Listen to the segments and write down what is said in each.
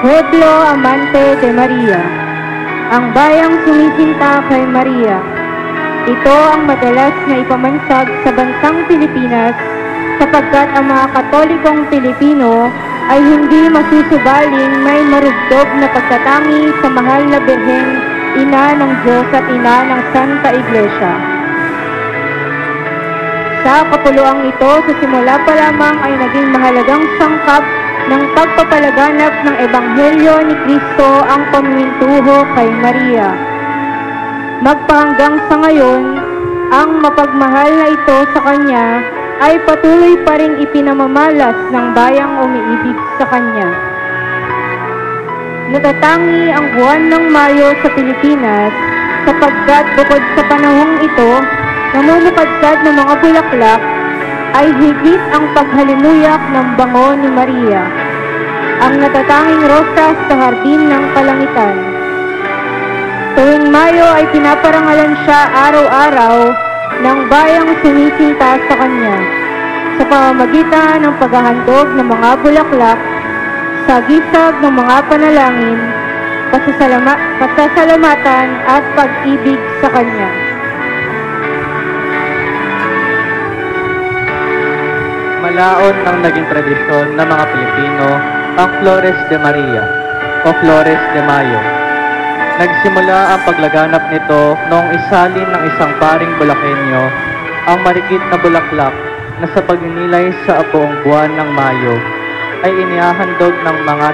Pueblo Amante de Maria, ang bayang sumisinta kay Maria. Ito ang madalas na ipamansag sa bansang Pilipinas sapagkat ang mga Katolikong Pilipino ay hindi masusubaling may marugdog na pagtatangi sa mahal na Birhen, Ina ng Diyos at Ina ng Santa Iglesia. Sa kapuluang ito, sa simula pa lamang ay naging mahalagang sangkap ng pagpapalaganap ng Ebanghelyo ni Kristo ang pamimintuho kay Maria. Magpahanggang sa ngayon, ang mapagmahal na ito sa Kanya ay patuloy pa ring ipinamamalas ng bayang umiibig sa Kanya. Natatangi ang buwan ng Mayo sa Pilipinas sapagkat bukod sa panahong ito, namumukadkad ng mga bulaklak ay higit ang paghalimuyak ng bango ni Maria, ang natatanging rosas sa hardin ng kalangitan. Tuwing Mayo ay pinaparangalan siya araw-araw ng bayang sumisinta sa Kanya sa pamamagitan ng paghahandog ng mga bulaklak, sa gisag ng mga panalangin, pasasalamatan at pag-ibig sa Kanya. Malaon ang naging tradisyon ng mga Pilipino ang Flores de Maria o Flores de Mayo. Nagsimula ang paglaganap nito noong isalin ng isang paring Bulakenyo ang marikit na bulaklak na sa pagninilay sa buong buwan ng Mayo ay inihahandog ng mga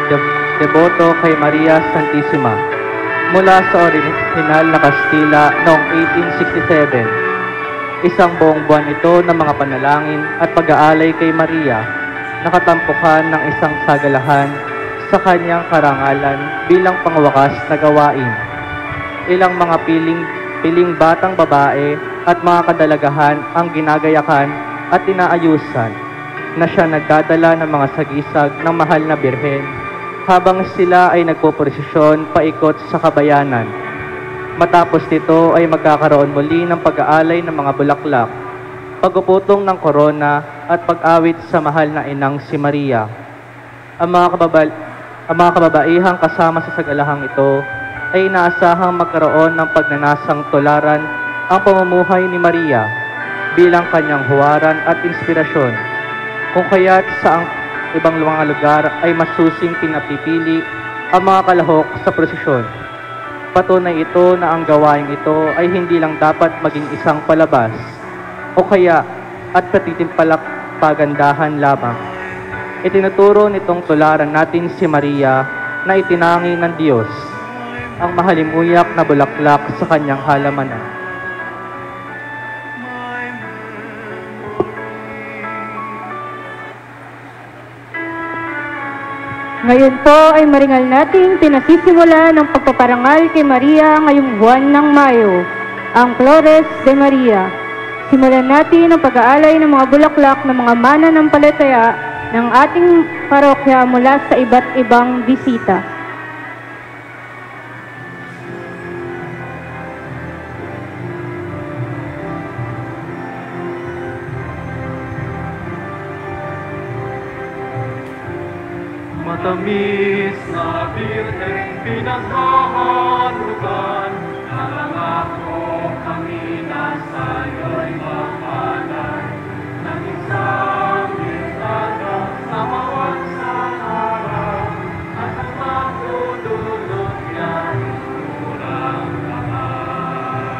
deboto kay Maria Santissima mula sa orihinal na Kastila noong 1867. Isang buong buwan ito ng mga panalangin at pag-aalay kay Maria, nakatampukan ng isang sagalahan sa kanyang karangalan bilang pangwakas na gawain. Ilang mga piling batang babae at mga kadalagahan ang ginagayakan at inaayusan na siya nagdadala ng mga sagisag ng mahal na Birhen habang sila ay nagpoprosesyon paikot sa kabayanan. Matapos nito ay magkakaroon muli ng pag-aalay ng mga bulaklak, pagpuputong ng korona at pag-awit sa mahal na inang si Maria. Ang mga kababaihang kasama sa sagalahang ito ay inaasahang magkaroon ng pagnanasang tularan ang pamumuhay ni Maria bilang kanyang huwaran at inspirasyon. Kung kaya't sa ibang mga lugar ay masusing pinapipili ang mga kalahok sa prosesyon. Patunay ito na ang gawaing ito ay hindi lang dapat maging isang palabas o kaya at patitimpalak pagandahan lamang. Itinuturo nitong tularan natin si Maria na itinangi ng Diyos, ang mahalimuyak na bulaklak sa kanyang halamanan. Ngayon po ay maringal nating pinasisimula ng pagpaparangal kay Maria ngayong buwan ng Mayo, ang Flores de Maria. Simulan natin ang pag-aalay ng mga bulaklak ng mga mananampalataya ng ating parokya mula sa iba't ibang bisita. Matamis na Birhen pinaghahandlugan, nangangako kami na sa'yo'y mapalay, ng isang birtada sa mawansang araw, at ang matutulog niyan murang kamay.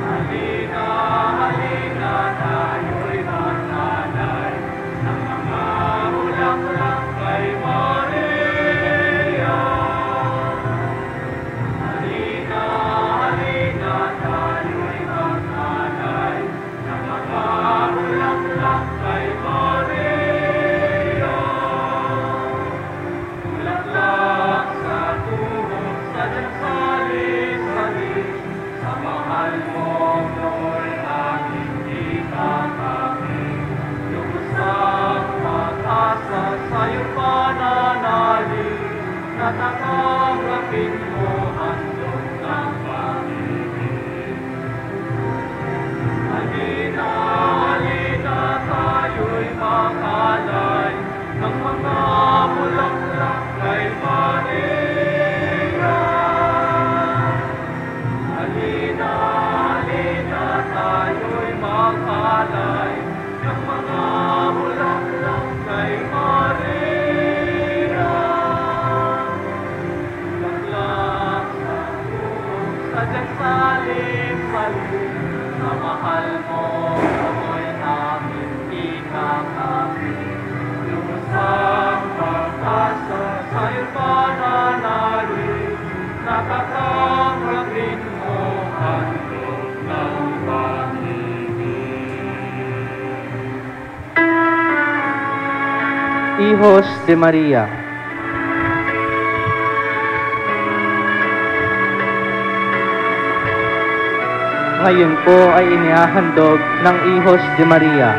Halina, halina, tayo'y maglalay, ng mga bulaklak kay Maria. Halina, halina, tayo'y maglalay ng mga bulaklak kay Maria. Bulaklak sa tuhod, sadyang sali-sali, sa mahal mong Lord aking ikakapit. Lubusang mag-asa sa'yo pananalig, natatanggapin mo handog ng pag-ibig. Halina, halina, tayo'y Hijos de Maria. Ngayon po ay inihahandog ng Hijos de Maria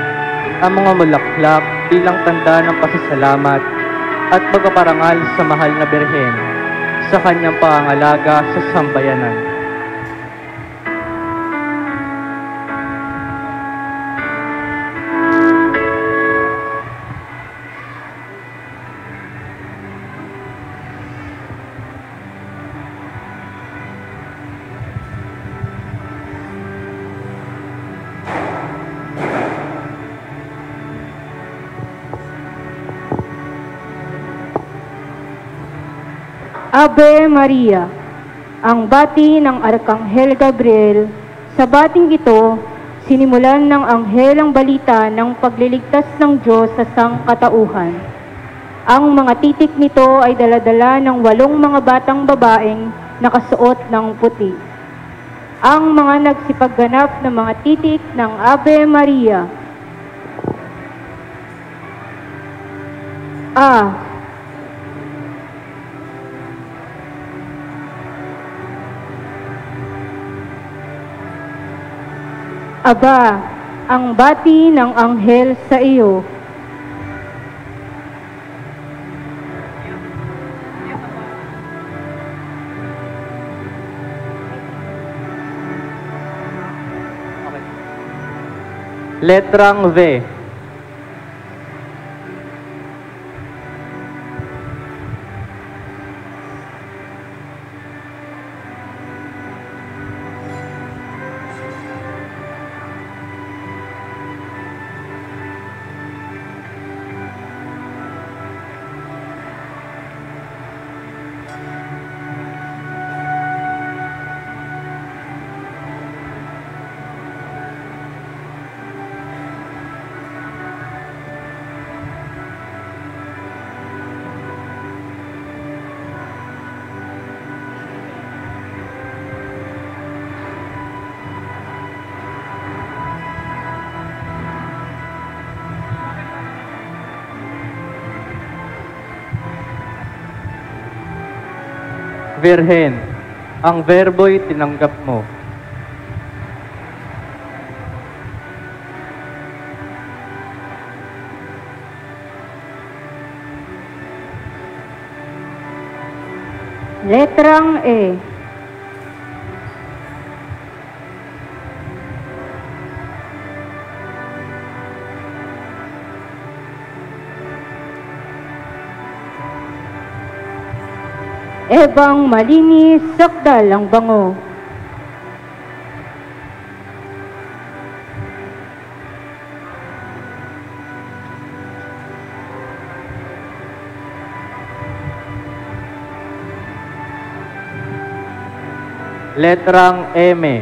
ang mga bulaklak bilang tanda ng pasasalamat at pagpaparangal sa mahal na Birhen sa kanyang pangangalaga sa sambayanan. Ave Maria, ang bati ng Arkanghel Gabriel. Sa bating ito, sinimulan ng anghel ang balita ng pagliligtas ng Diyos sa sangkatauhan. Ang mga titik nito ay daladala ng 8 mga batang babaeng nakasuot ng puti. Ang mga nagsipagganap na mga titik ng Ave Maria. Aba, ang bati ng anghel sa iyo. Letrang V. Birhen, ang verbo'y tinanggap mo. Letrang E. Ebang malinis, sakdal ang bango. Letrang M.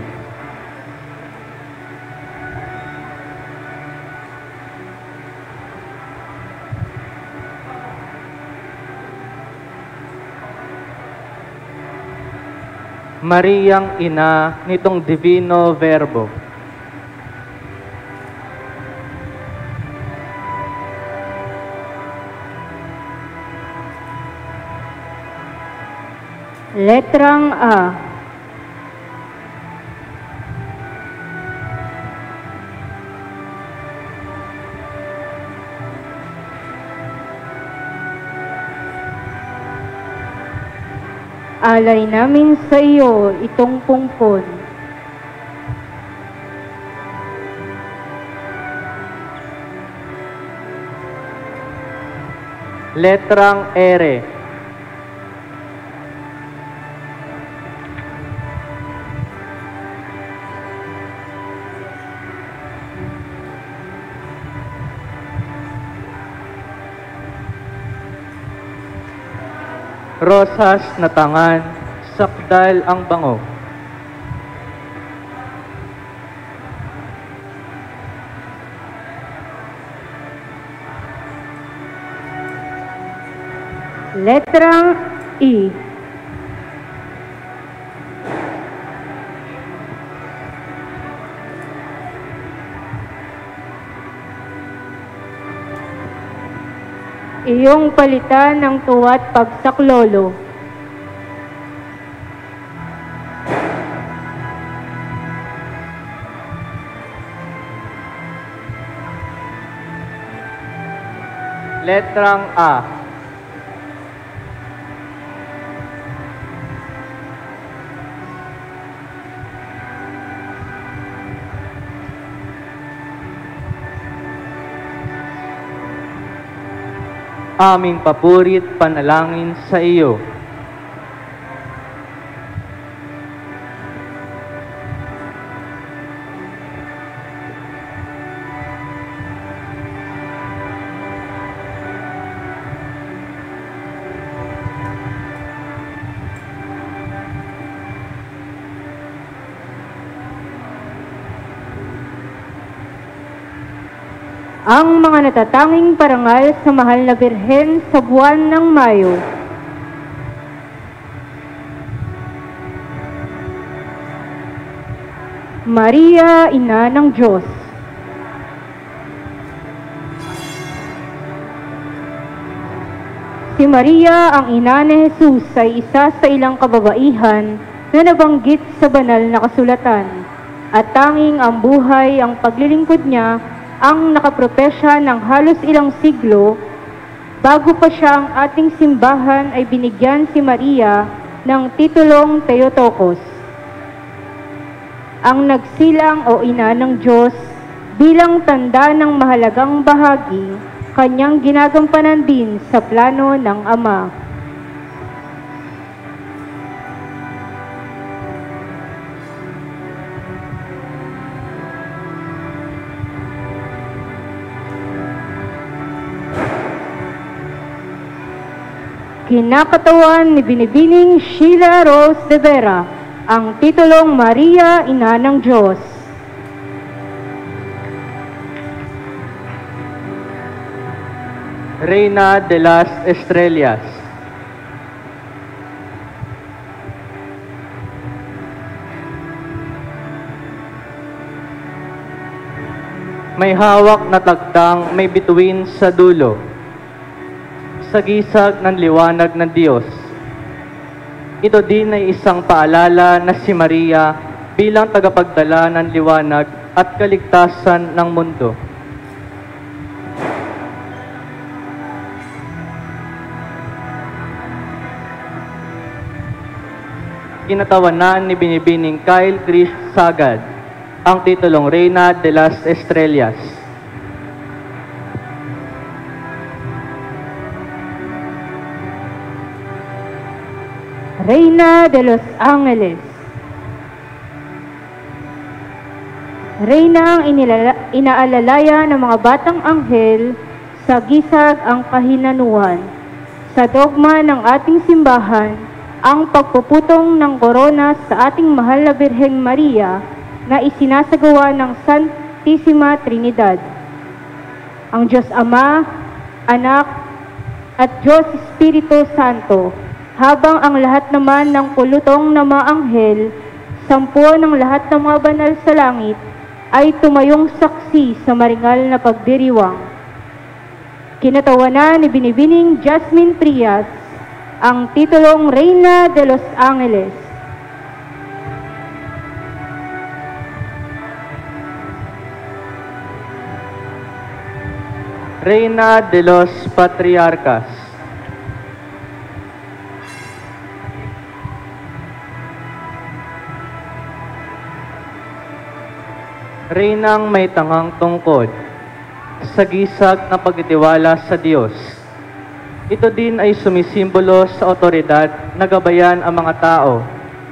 Mariang ina nitong Divino Verbo. Letrang A. Alay namin sa iyo itong pungpon. Letrang R. Rosas na tangan, sakdal ang bango. Letrang E. iyong palitan ng tuwa't pagsaklolo. Letrang A. Aming papurit panalangin sa iyo. Ang mga natatanging parangal sa mahal na Birhen sa buwan ng Mayo. Maria, Ina ng Diyos. Si Maria, ang ina ni Jesus, ay isa sa ilang kababaihan na nabanggit sa banal na kasulatan, at tanging ang buhay, ang paglilingkod niya, ang nakapropesya ng halos ilang siglo. Bago pa siya ang ating simbahan ay binigyan si Maria ng titulong Theotokos, ang nagsilang o ina ng Diyos, bilang tanda ng mahalagang bahagi kanyang ginagampanan din sa plano ng Ama. Kinakatawan ni Binibining Sheila Rose de Vera ang titulong Maria, Ina ng Diyos. Reina de las Estrellas. May hawak na tagtang may bituin sa dulo, sa gisag ng liwanag ng Diyos. Ito din ay isang paalala na si Maria bilang tagapagdala ng liwanag at kaligtasan ng mundo. Kinatawanan ni Binibining Kyle Chris Sagad ang titulong Reina de las Estrellas. Reina de los Ángeles. Reyna ang inaalalaya ng mga batang anghel sa gisag ang kahinanuan. Sa dogma ng ating simbahan, ang pagpuputong ng korona sa ating mahal na Birheng Maria na isinasagawa ng Santissima Trinidad. Ang Diyos Ama, Anak, at Diyos Espiritu Santo, habang ang lahat naman ng pulutong na mga anghel, sampuan ng lahat ng mga banal sa langit, ay tumayong saksi sa maringal na pagdiriwang. Kinatawanan ni Binibining Jasmine Trias ang titulong Reina de los Ángeles. Reina de los Patriarcas. Reynang may tangang tungkod, sa gisag na pagtitiwala sa Diyos. Ito din ay sumisimbolo sa otoridad na gabayan ang mga tao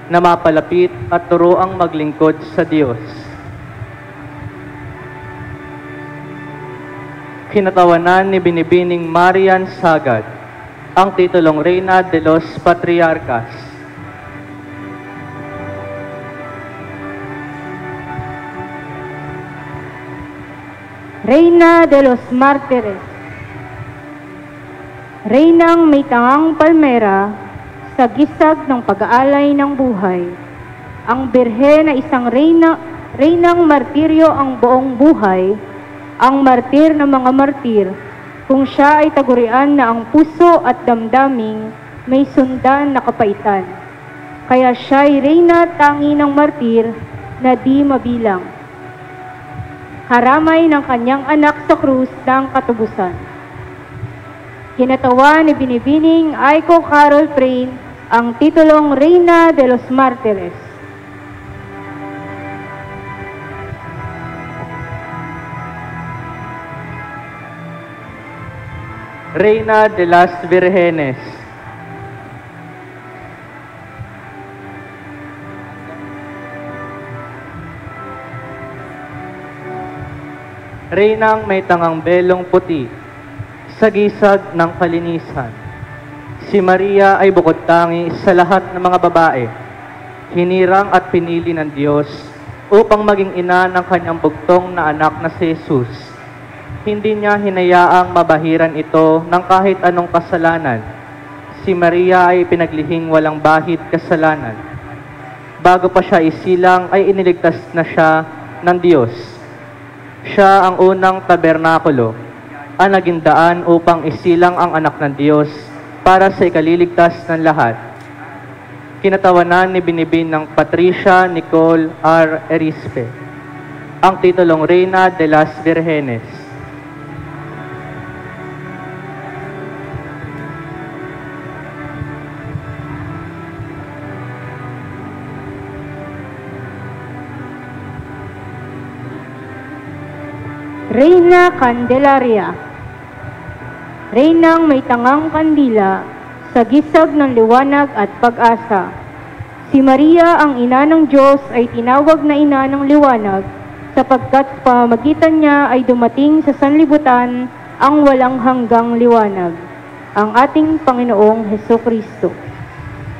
na mapalapit at turuang maglingkod sa Diyos. Kinatawanan ni Binibining Marian Sagad ang titulong Reina de los Patriarcas. Reina de los Mártires. Reynang may tangang palmera sa gisag ng pag-aalay ng buhay. Ang Birhen na isang reynang martiryo ang buong buhay, ang martir ng mga martir, kung siya ay tagurian na ang puso at damdaming may sundan na kapaitan. Kaya siya'y reyna tangi ng martir na di mabilang. Karamay ng kanyang anak sa krus ng katubusan. Kinatawa ni Binibining Aiko Carol Prain ang titulong Reina de los Martires. Reina de las Virgenes. Reynang may tangang belong puti, sa gisag ng kalinisan. Si Maria ay bukod tangi sa lahat ng mga babae, hinirang at pinili ng Diyos upang maging ina ng kanyang bugtong na anak na si Jesus. Hindi niya hinayaang mabahiran ito ng kahit anong kasalanan. Si Maria ay pinaglihing walang bahid kasalanan. Bago pa siya isilang ay iniligtas na siya ng Diyos. Siya ang unang tabernakulo, ang naging daan upang isilang ang anak ng Diyos para sa ikaliligtas ng lahat. Kinatawanan ni Binibin ng Patricia Nicole R. Erispe ang titulong Reina de las Virgenes. Reina Candelaria. Reynang may tangang kandila sa gisag ng liwanag at pag-asa. Si Maria, ang ina ng Diyos, ay tinawag na ina ng liwanag sapagkat sa pamamagitan niya ay dumating sa sanlibutan ang walang hanggang liwanag, ang ating Panginoong Hesukristo.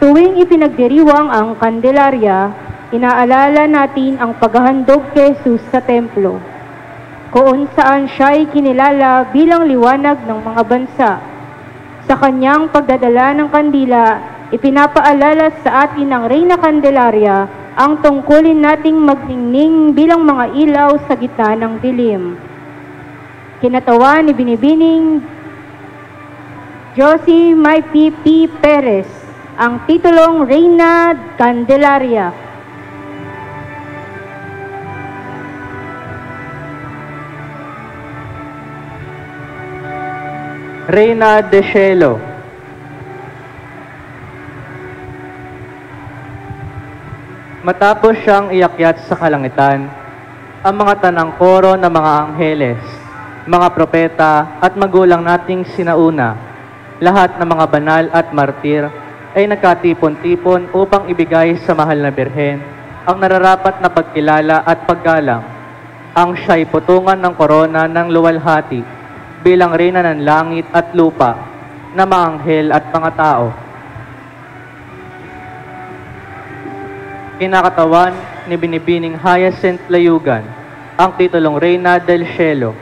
Tuwing ipinagdiriwang ang Candelaria, inaalala natin ang paghahandog kay Jesus sa templo, kung saan siya ay kinilala bilang liwanag ng mga bansa. Sa kanyang pagdadala ng kandila, ipinapaalala sa atin ng Reina Candelaria ang tungkulin nating magningning bilang mga ilaw sa gitna ng dilim. Kinatawa ni Binibining Josie May P. Perez ang titulong Reina Candelaria. Reina de Cielo. Matapos siyang iakyat sa kalangitan, ang mga tanang koro ng mga angheles, mga propeta at magulang nating sinauna, lahat ng mga banal at martir ay nagkatipon-tipon upang ibigay sa mahal na Birhen ang nararapat na pagkilala at paggalang. Ang siya'y putungan ng korona ng luwalhati bilang reyna ng langit at lupa, na mga anghel at mga tao. Kinakatawan ni Binibining Hyacinth Layugan ang titulong Reina del Cielo.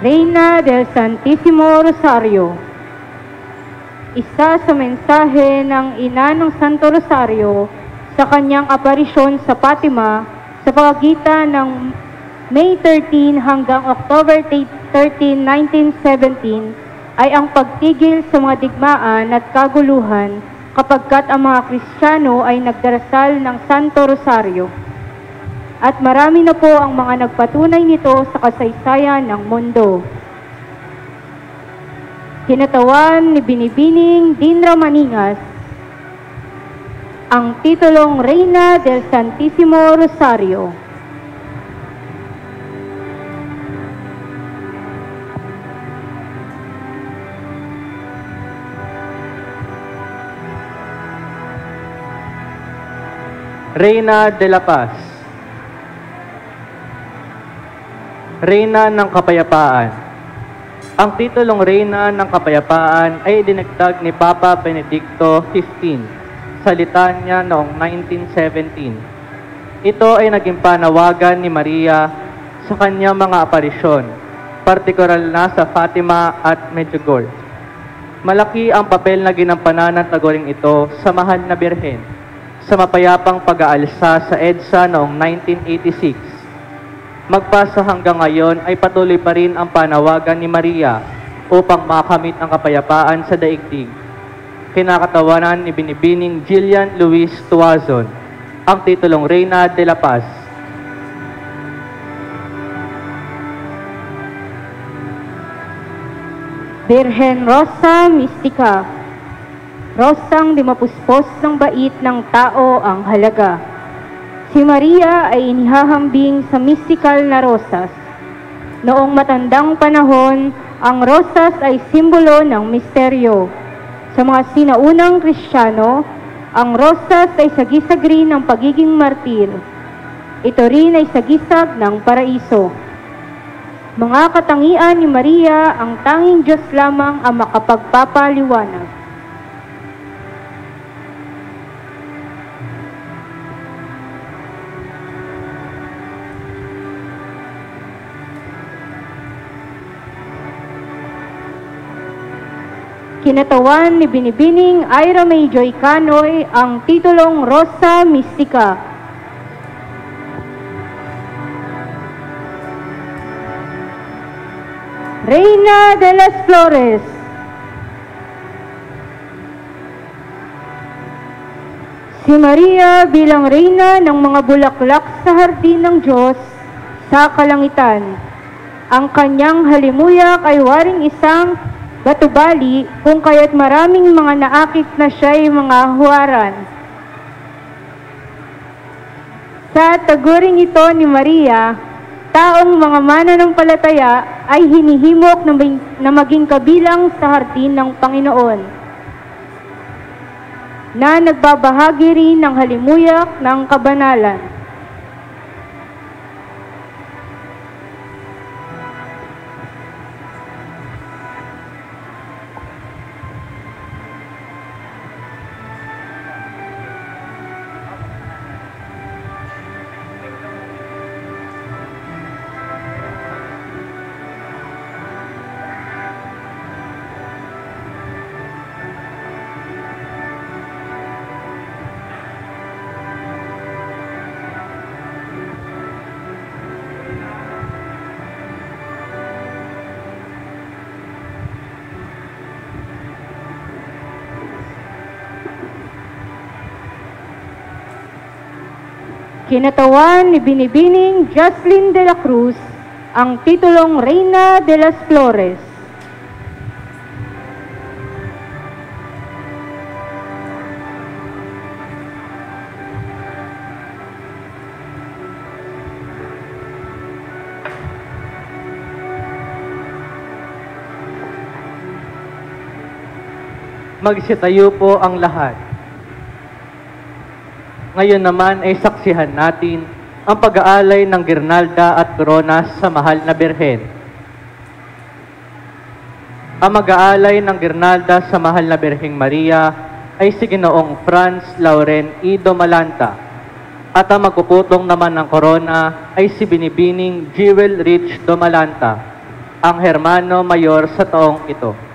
Reina del Santissimo Rosario. Isa sa mensahe ng ina ng Santo Rosario sa kanyang aparisyon sa Fatima sa pagitan ng May 13 hanggang October 13, 1917 ay ang pagtigil sa mga digmaan at kaguluhan kapagkat ang mga Kristiyano ay nagdarasal ng Santo Rosario. At marami na po ang mga nagpatunay nito sa kasaysayan ng mundo. Kinatawan ni Binibining Dinra Maningas ang titulong Reina del Santissimo Rosario. Reina de la Paz. Reina ng Kapayapaan. Ang titulong Reina ng Kapayapaan ay dinagdag ni Papa Benedicto XV sa litanya noong 1917. Ito ay naging panawagan ni Maria sa kanyang mga aparisyon, partikular na sa Fatima at Medjugorje. Malaki ang papel na ginampanan ng taguring ito sa mahal na Birhen sa mapayapang pag-aalsa sa EDSA noong 1986. magpasa hanggang ngayon ay patuloy pa rin ang panawagan ni Maria upang makamit ang kapayapaan sa daigdig. Kinakatawanan ni Binibining Jillian Luis Tuazon ang titulong Reyna de la Paz. Birhen Rosa Mistika, rosang di mapuspos ng bait ng tao ang halaga. Si Maria ay inihahambing sa mystikal na rosas. Noong matandang panahon, ang rosas ay simbolo ng misteryo. Sa mga sinaunang Kristiyano, ang rosas ay sagisag rin ng pagiging martir. Ito rin ay sagisag ng paraiso. Mga katangian ni Maria, ang tanging Diyos lamang ang makapagpapaliwanag. Kinatawan ni Binibining Ira May Joy Canoy ang titulong Rosa Mistika. Reyna de las Flores. Si Maria bilang reyna ng mga bulaklak sa hardin ng Diyos sa kalangitan. Ang kanyang halimuyak ay waring isang batubali, kung kaya't maraming mga naakit na siya'y mga huwaran. Sa taguring ito ni Maria, taong mga mananampalataya ay hinihimok na maging kabilang sa hardin ng Panginoon, na nagbabahagi rin ng halimuyak ng kabanalan. Kinatawan ni Binibining Jocelyn de la Cruz ang titulong Reyna de las Flores. Magsitayo po ang lahat. Ngayon naman ay saksihan natin ang pag-aalay ng girnalda at koronas sa mahal na Birhen. Ang mag-aalay ng girnalda sa mahal na Birheng Maria ay si Ginoong Franz Lauren Ido Malanta, at ang magpuputong naman ng korona ay si Binibining Jewel Rich Domalanta, ang hermano mayor sa taong ito. Ang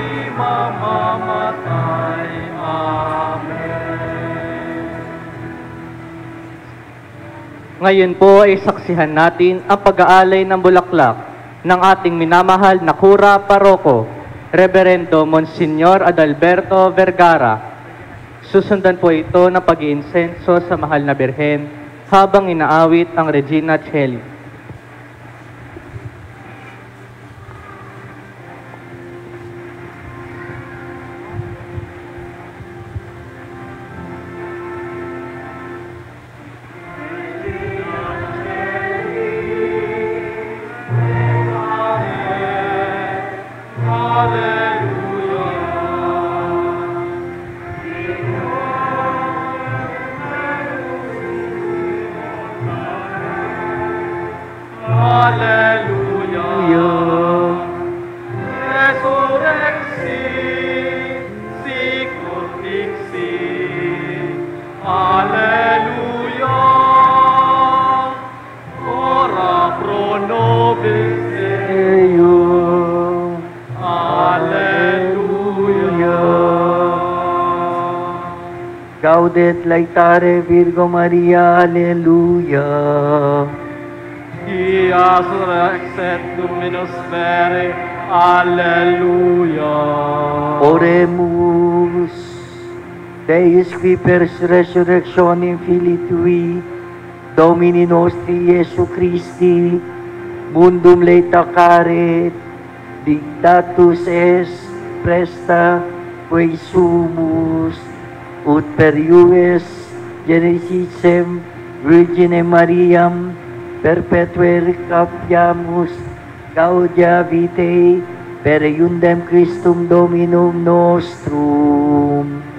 di mamamatay. Amen. Ngayon po ay saksihan natin ang pag-aalay ng bulaklak ng ating minamahal na Kura Paroko, Reverendo Monsignor Adalberto Vergara. Susundan po ito ng pag-iinsenso sa Mahal na Birhen habang inaawit ang Regina Coeli. Gaudet laetare Virgo Maria, Alleluia. Dies rexet Dominus vere, Alleluia. Oremus. Deus qui per resurrectionem Filii Tui, Domini nostri Iesu Christi, mundum laetacaret, dictatus est presta quae sumus, ut per iues genericissem Virgine Mariam perpetuer capiamus gaudia vitae per iundem Christum Dominum nostrum.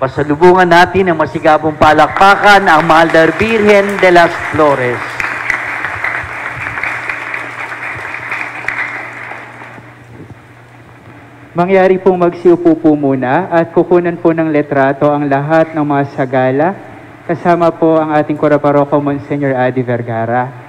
Pasalubungan natin ang masigabong palakpakan ang Mahal na Birhen de las Flores. Mangyari pong magsiupo po muna at kukunan po ng letrato ang lahat ng mga sagala, kasama po ang ating Kura Paroko Monsignor Adi Vergara.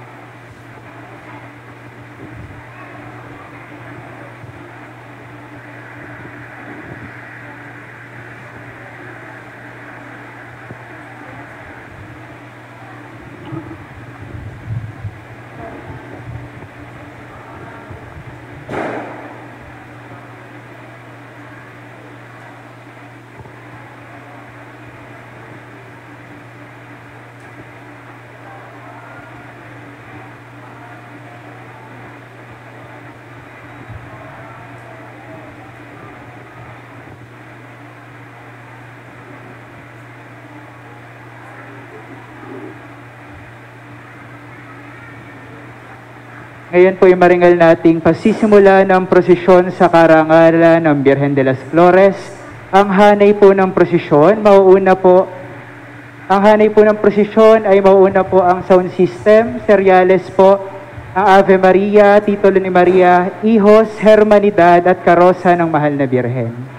Ngayon po ay maringal nating pasisimula ng prosesyon sa karangalan ng Birhen de las Flores. Ang hanay po ng prosesyon ay mauuna po ang sound system, seriales po, ang Ave Maria, titulo ni Maria, Hijos, Hermanidad at Karosa ng Mahal na Birhen.